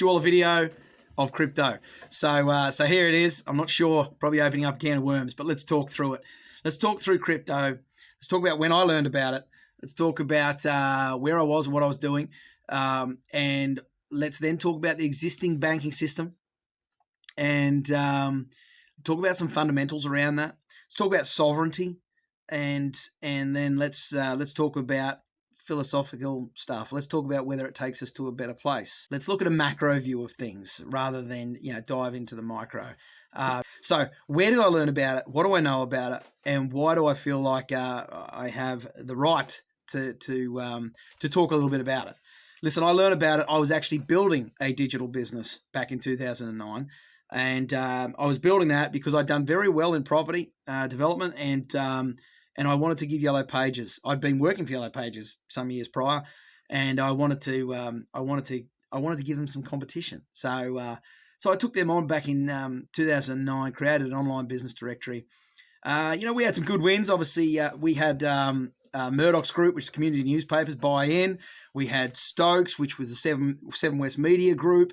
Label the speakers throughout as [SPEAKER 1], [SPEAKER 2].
[SPEAKER 1] do all a video of crypto. So here it is. I'm not sure, probably opening up a can of worms, but let's talk through it. Let's talk through crypto. Let's talk about when I learned about it. Let's talk about where I was and what I was doing. And let's then talk about the existing banking system and talk about some fundamentals around that. Let's talk about sovereignty, and then let's talk about philosophical stuff. Let's talk about whether it takes us to a better place. Let's look at a macro view of things rather than dive into the micro. So where did I learn about it? What do I know about it? And why do I feel like I have the right to talk a little bit about it? Listen, I learned about it. I was actually building a digital business back in 2009. And I was building that because I'd done very well in property development, and I wanted to give Yellow Pages. I'd been working for Yellow Pages some years prior, and I wanted to give them some competition. So I took them on back in 2009, created an online business directory. We had some good wins. Obviously, we had Murdoch's Group, which is community newspapers, buy in. We had Stokes, which was the Seven West Media Group,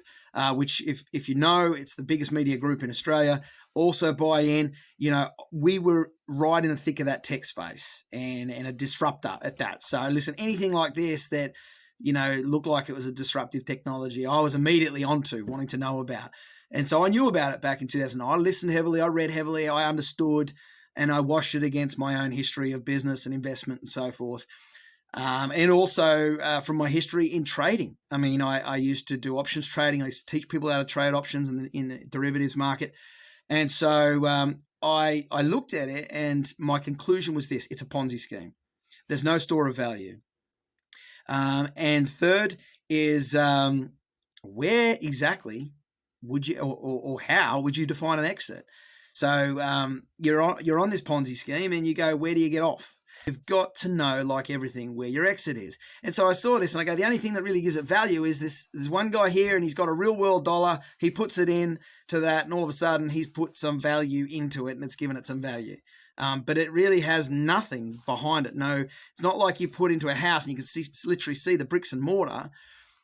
[SPEAKER 1] which, if you know, it's the biggest media group in Australia, also buy in. We were right in the thick of that tech space and a disruptor at that. So listen, anything like this that, looked like it was a disruptive technology, I was immediately onto, wanting to know about. And so I knew about it back in 2009. I listened heavily, I read heavily, I understood, and I washed it against my own history of business and investment and so forth. And also from my history in trading. I mean, I used to do options trading. I used to teach people how to trade options in the derivatives market. And so I looked at it, and my conclusion was this: it's a Ponzi scheme. There's no store of value. And third is where exactly would you, or how would you define an exit? So you're on this Ponzi scheme, and you go, where do you get off? You've got to know, like everything, where your exit is. And so I saw this and I go, the only thing that really gives it value is this. There's one guy here and he's got a real world dollar. He puts it in to that, and all of a sudden he's put some value into it, and it's given it some value. But it really has nothing behind it. No, it's not like you put into a house and you can literally see the bricks and mortar.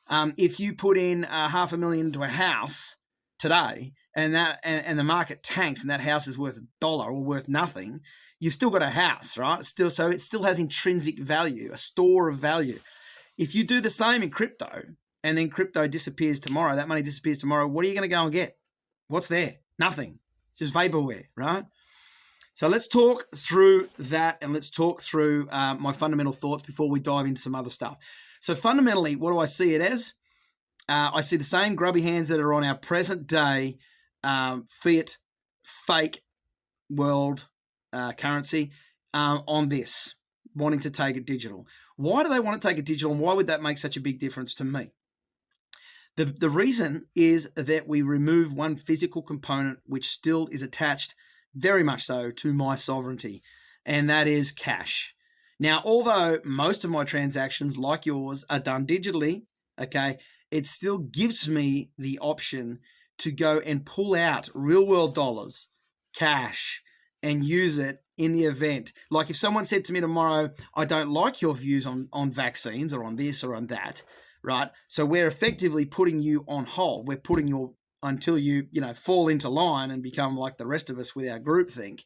[SPEAKER 1] If you put in $500,000 into a house today, and the market tanks, and that house is worth $1 or worth nothing, you've still got a house, right? So it still has intrinsic value, a store of value. If you do the same in crypto, and then crypto disappears tomorrow, that money disappears tomorrow, what are you going to go and get? What's there? Nothing. It's just vaporware, right? So let's talk through that, and let's talk through my fundamental thoughts before we dive into some other stuff. So fundamentally, what do I see it as? I see the same grubby hands that are on our present day fiat, fake world currency on this, wanting to take it digital. Why do they want to take it digital, and why would that make such a big difference to me? The reason is that we remove one physical component which still is attached very much so to my sovereignty, and that is cash. Now, although most of my transactions, like yours, are done digitally, okay, it still gives me the option to go and pull out real world dollars, cash, and use it in the event. Like if someone said to me tomorrow, I don't like your views on vaccines or on this or on that, right? So we're effectively putting you on hold. We're putting you until you fall into line and become like the rest of us with our groupthink.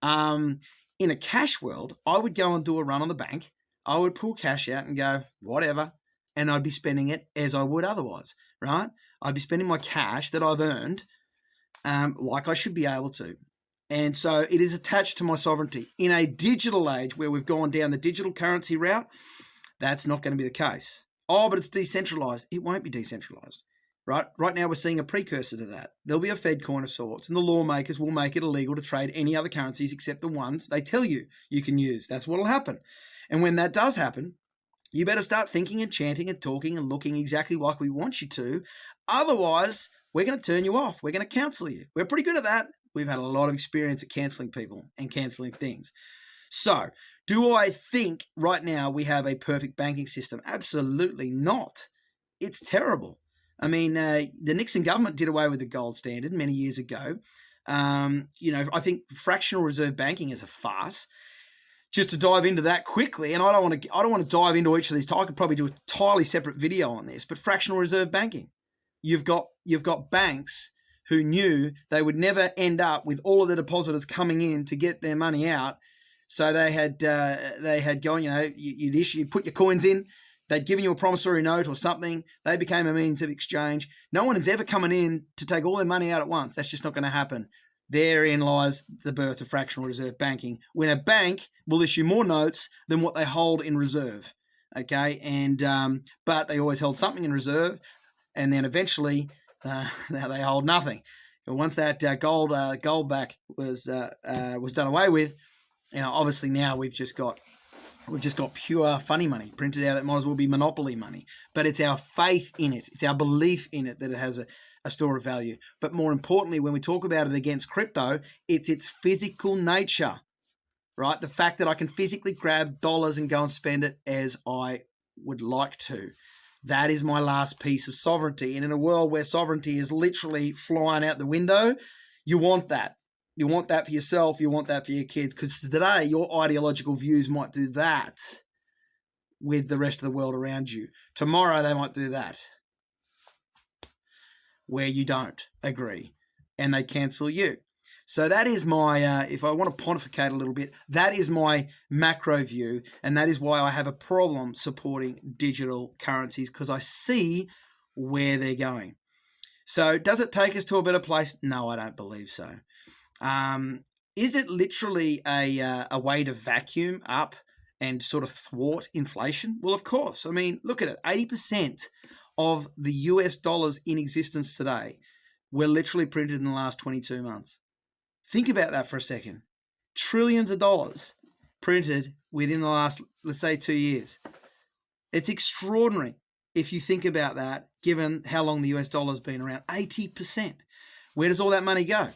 [SPEAKER 1] In a cash world, I would go and do a run on the bank. I would pull cash out and go, whatever, and I'd be spending it as I would otherwise, right? I'd be spending my cash that I've earned like I should be able to. And so it is attached to my sovereignty. In a digital age where we've gone down the digital currency route, that's not going to be the case. Oh, but it's decentralized. It won't be decentralized, right? Right now we're seeing a precursor to that. There'll be a Fed coin of sorts, and the lawmakers will make it illegal to trade any other currencies except the ones they tell you you can use. That's what will happen. And when that does happen, you better start thinking and chanting and talking and looking exactly like we want you to. Otherwise, we're going to turn you off. We're going to cancel you. We're pretty good at that. We've had a lot of experience at canceling people and canceling things. So, do I think right now we have a perfect banking system? Absolutely not. It's terrible. I mean, the Nixon government did away with the gold standard many years ago. I think fractional reserve banking is a farce. Just to dive into that quickly, and I don't want to dive into each of these. I could probably do a entirely separate video on this, but fractional reserve banking. you've got banks who knew they would never end up with all of the depositors coming in to get their money out. So they had gone, you'd put your coins in, they'd given you a promissory note or something, they became a means of exchange. No one is ever coming in to take all their money out at once. That's just not going to happen. Therein lies the birth of fractional reserve banking, when a bank will issue more notes than what they hold in reserve. Okay, and but they always held something in reserve, and then eventually they hold nothing. But once that gold back was done away with, obviously now we've just got pure funny money printed out. It might as well be monopoly money, but it's our faith in it, it's our belief in it that it has a store of value. But more importantly, when we talk about it against crypto, it's its physical nature, right? The fact that I can physically grab dollars and go and spend it as I would like to. That is my last piece of sovereignty. And in a world where sovereignty is literally flying out the window, you want that. You want that for yourself. You want that for your kids. Because today, your ideological views might do that with the rest of the world around you. Tomorrow, they might do that where you don't agree and they cancel you. So that is my, if I want to pontificate a little bit, that is my macro view. And that is why I have a problem supporting digital currencies, because I see where they're going. So does it take us to a better place? No, I don't believe so. Is it literally a way to vacuum up and sort of thwart inflation? Well, of course. I mean, look at it. 80% of the US dollars in existence today were literally printed in the last 22 months. Think about that for a second. Trillions of dollars printed within the last, let's say, 2 years. It's extraordinary if you think about that, given how long the US dollar has been around. 80%. Where does all that money go?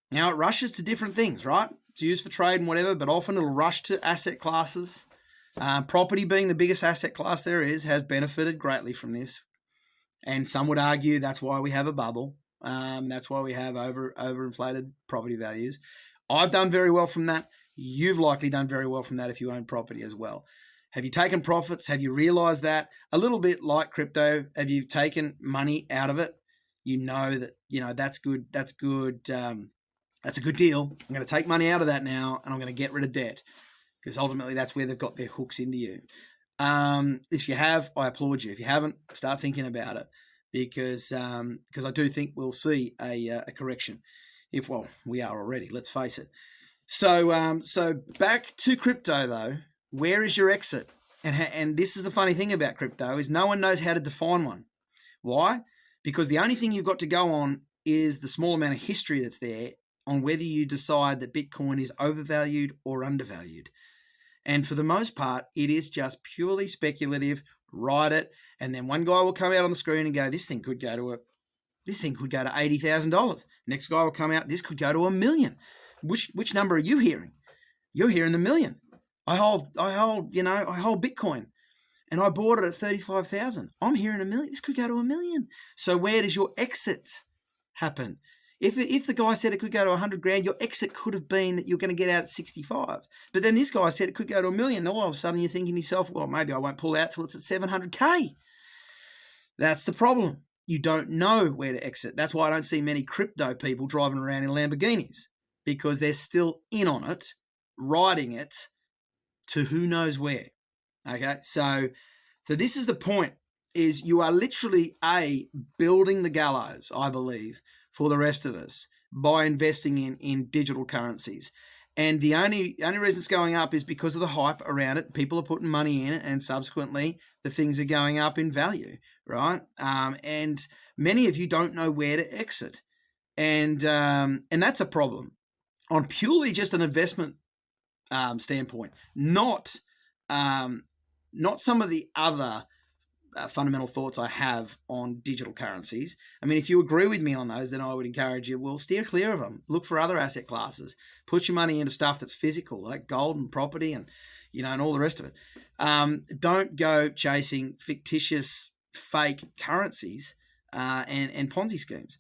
[SPEAKER 1] Now, it rushes to different things, right? It's used for trade and whatever, but often it'll rush to asset classes. Property, being the biggest asset class there is, has benefited greatly from this. And some would argue that's why we have a bubble. That's why we have overinflated property values. I've done very well from that. You've likely done very well from that if you own property as well. Have you taken profits? Have you realized that? A little bit like crypto, have you taken money out of it? You know that, that's good. That's good. That's a good deal. I'm going to take money out of that now, and I'm going to get rid of debt, because ultimately that's where they've got their hooks into you. If you have, I applaud you. If you haven't, start thinking about it, because I do think we'll see a correction. We are already. Let's face it. So back to crypto though. Where is your exit? And this is the funny thing about crypto, is no one knows how to define one. Why? Because the only thing you've got to go on is the small amount of history that's there on whether you decide that Bitcoin is overvalued or undervalued. And for the most part, it is just purely speculative. Ride it, and then one guy will come out on the screen and go, this thing could go to $80,000. Next guy will come out, this could go to $1 million. Which number are you hearing? You're hearing the million. I hold Bitcoin, and I bought it at 35,000. I'm hearing $1 million. This could go to $1 million. So where does your exit happen? If the guy said it could go to 100 grand, your exit could have been that you're going to get out at 65. But then this guy said it could go to $1 million. All of a sudden you're thinking to yourself, well, maybe I won't pull out till it's at 700K. That's the problem. You don't know where to exit. That's why I don't see many crypto people driving around in Lamborghinis, because they're still in on it, riding it to who knows where. Okay, so this is the point, is you are literally building the gallows, I believe, for the rest of us by investing in digital currencies. And the only reason it's going up is because of the hype around it. People are putting money in it, and subsequently the things are going up in value, right? And many of you don't know where to exit. And that's a problem on purely just an investment standpoint, not some of the other fundamental thoughts I have on digital currencies. I mean, if you agree with me on those, then I would encourage you, well, steer clear of them. Look for other asset classes. Put your money into stuff that's physical, like gold and property and all the rest of it. Don't go chasing fictitious, fake currencies and Ponzi schemes.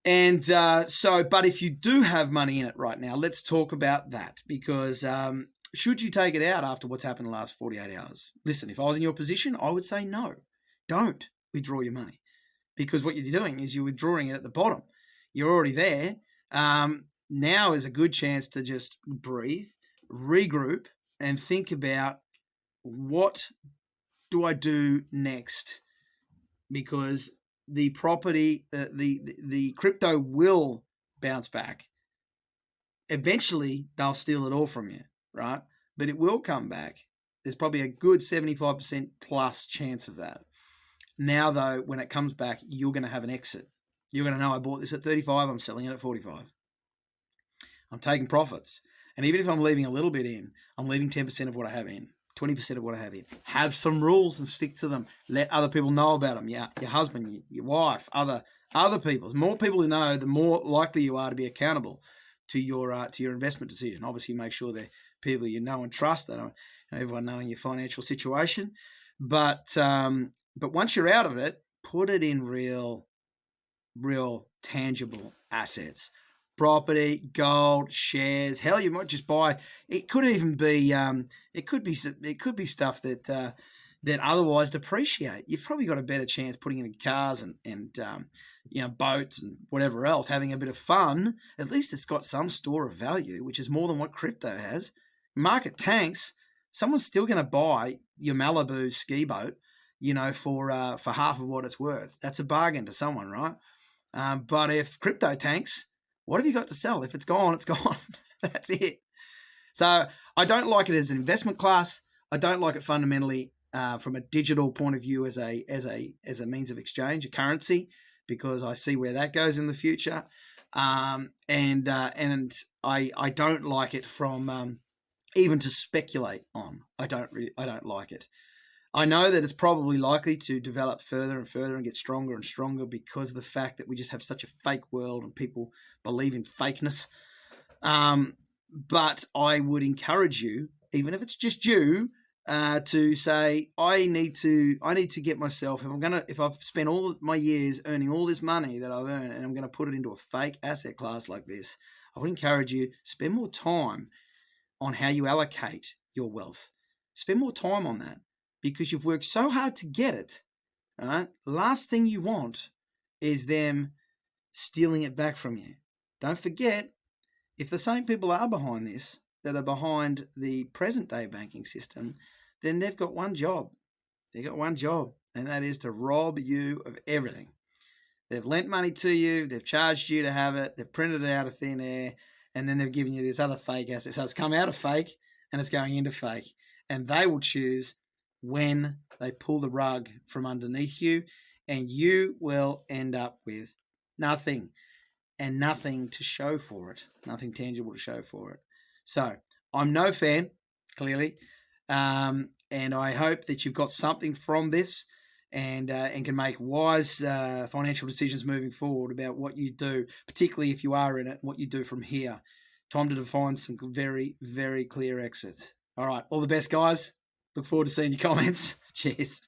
[SPEAKER 1] And but if you do have money in it right now, let's talk about that, because should you take it out after what's happened in the last 48 hours? Listen, if I was in your position, I would say no. Don't withdraw your money, because what you're doing is you're withdrawing it at the bottom. You're already there. Now is a good chance to just breathe, regroup, and think about, what do I do next? Because the property, the crypto will bounce back. Eventually, they'll steal it all from you, right? But it will come back. There's probably a good 75% plus chance of that. Now, though, when it comes back, you're going to have an exit. You're going to know, I bought this at 35, I'm selling it at 45. I'm taking profits. And even if I'm leaving a little bit in, I'm leaving 10% of what I have in, 20% of what I have in. Have some rules and stick to them. Let other people know about them. Yeah, your husband, your wife, other people. The more people who know, the more likely you are to be accountable to your investment decision. Obviously, make sure they're people you know and trust. They don't, everyone knowing your financial situation. But once you're out of it, put it in real tangible assets. Property, gold, shares. Hell, you might just buy. It could even be. It could be stuff that otherwise depreciate. You've probably got a better chance putting it in cars and boats and whatever else, having a bit of fun. At least it's got some store of value, which is more than what crypto has. Market tanks. Someone's still going to buy your Malibu ski boat, for half of what it's worth. That's a bargain to someone, right? But if crypto tanks, what have you got to sell? If it's gone, it's gone. That's it. So I don't like it as an investment class. I don't like it fundamentally from a digital point of view as a means of exchange, a currency, because I see where that goes in the future. And I don't like it from even to speculate on. I don't like it. I know that it's probably likely to develop further and further and get stronger and stronger because of the fact that we just have such a fake world and people believe in fakeness. But I would encourage you, even if it's just you, to say, I need to get myself, if I've spent all my years earning all this money that I've earned and I'm going to put it into a fake asset class like this, I would encourage you, spend more time on how you allocate your wealth. Spend more time on that. Because you've worked so hard to get it, right? Last thing you want is them stealing it back from you. Don't forget, if the same people are behind this, that are behind the present day banking system, then they've got one job. They've got one job, and that is to rob you of everything. They've lent money to you, they've charged you to have it, they've printed it out of thin air, and then they've given you this other fake asset. So it's come out of fake, and it's going into fake. And they will choose when they pull the rug from underneath you, and you will end up with nothing and nothing to show for it, nothing tangible to show for it. So I'm no fan, clearly, and I hope that you've got something from this and can make wise financial decisions moving forward about what you do, particularly if you are in it, and what you do from here. Time to define some very, very clear exits. All right, all the best, guys. Look forward to seeing your comments. Cheers.